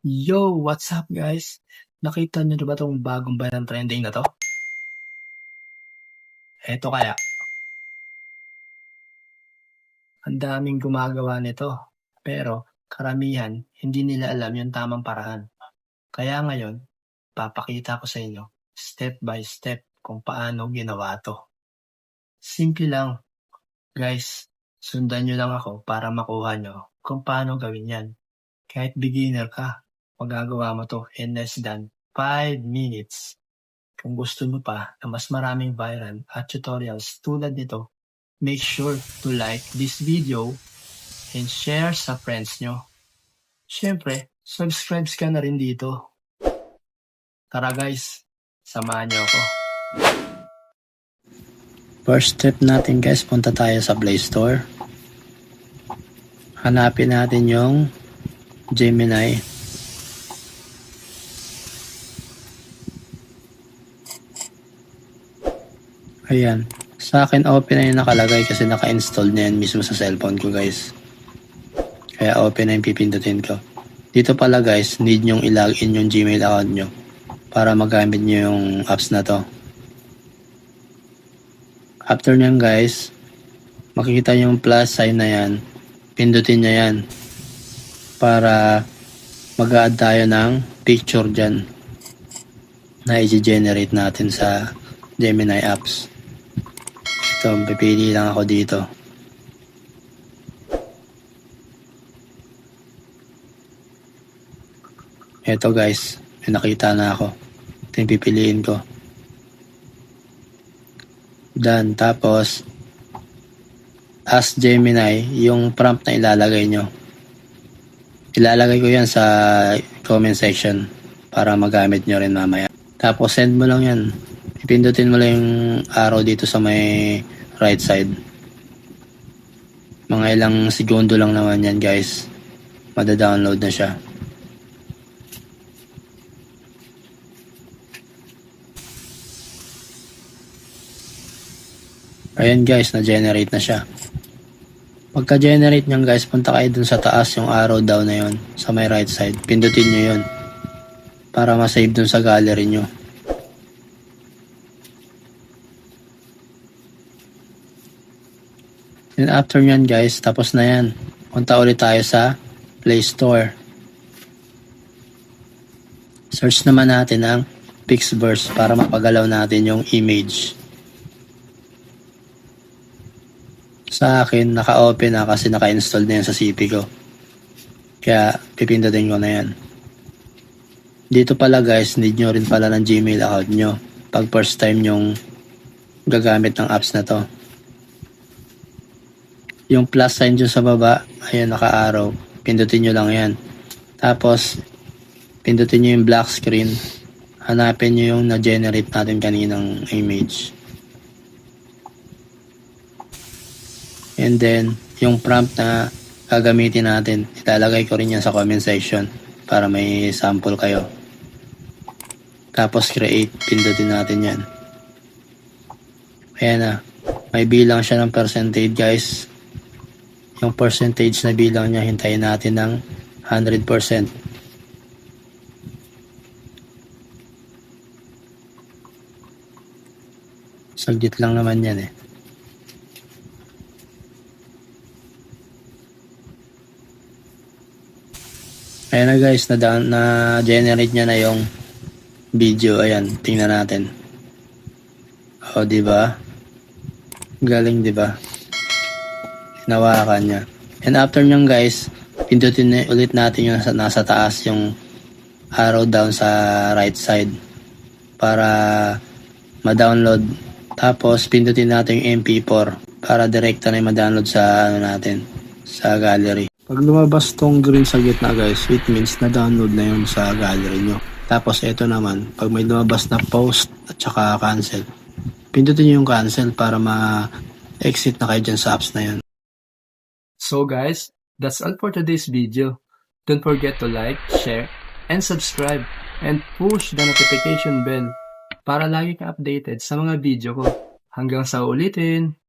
Yo, what's up guys? Nakita niyo na ba tong bagong viral trending na to? Eto kaya, ang daming gumagawa nito. Pero karamihan, hindi nila alam yung tamang paraan. Kaya ngayon, papakita ko sa inyo, step by step, kung paano ginawa to. Simple lang, guys. Sundan nyo lang ako para makuha nyo kung paano gawin yan. Kahit beginner ka, magagawa mo to in less than 5 minutes. Kung gusto mo pa na mas maraming viral at tutorials tulad nito, make sure to like this video and share sa friends nyo. Siyempre, subscribe ka na rin dito. Tara guys, samahan nyo ako. First step natin guys, punta tayo sa Play Store. Hanapin natin yung Gemini. Ayan. Sa akin open na yung nakalagay kasi naka-install na yan mismo sa cellphone ko guys. Kaya open na yung pipindutin ko. Dito pala guys, need nyong i-login yung Gmail account nyo para magamit nyo yung apps na to. After nyan guys, makikita yung plus sign na yan. Pindutin nyo yan para mag-add tayo ng picture dyan na i-generate natin sa Gemini apps. Ito, pipili lang ako dito. Ito guys, may nakita na ako. Ito yung pipiliin ko. Done. Tapos, ask Gemini yung prompt na ilalagay nyo. Ilalagay ko yan sa comment section para magamit nyo rin mamaya. Tapos, send mo lang yan. Ipindutin mo lang yung arrow dito sa may right side. Mga ilang segundo lang naman yan guys. Mada-download na siya. Ayan guys, na-generate na siya. Pagka-generate nyan guys, punta kayo dun sa taas yung arrow down na yun. Sa may right side. Pindutin nyo yun. Para ma-save dun sa gallery nyo. And after nyan guys, tapos na yan. Punta ulit tayo sa Play Store. Search naman natin ang Pixverse para mapagalaw natin yung image. Sa akin, naka-open na kasi naka-install na yan sa CP ko. Kaya pipindutin ko na yan. Dito pala guys, need nyo rin pala ng Gmail account nyo pag first time yung gagamit ng apps na to. Yung plus sign dyan sa baba, ayan naka-arrow. Pindutin nyo lang yan. Tapos, pindutin nyo yung black screen. Hanapin nyo yung na-generate natin kaninang image. And then, yung prompt na gagamitin natin, ilalagay ko rin yan sa comment section para may sample kayo. Tapos, create. Pindutin natin yan. Ayan na. May bilang siya ng percentage guys. Yung percentage na bilang niya, hintayin natin ng 100%. Saglit lang naman yan eh. Ayan na guys, na-generate niya na yung video. Ayan, tingnan natin. O, diba? Galing, diba? Hinawakan niya. And after nyan guys, pindutin ulit natin yung nasa taas yung arrow down sa right side para ma-download. Tapos pindutin natin yung MP4 para direkta na yung ma-download sa natin sa gallery. Pag lumabas tong green sa gitna guys, it means na-download na yun sa gallery nyo. Tapos ito naman, pag may lumabas na post at saka cancel, pindutin nyo yung cancel para ma-exit na kayo dyan sa apps na yun. So guys, that's all for today's video. Don't forget to like, share, and subscribe, and push the notification bell para lagi kang updated sa mga video ko. Hanggang sa ulitin!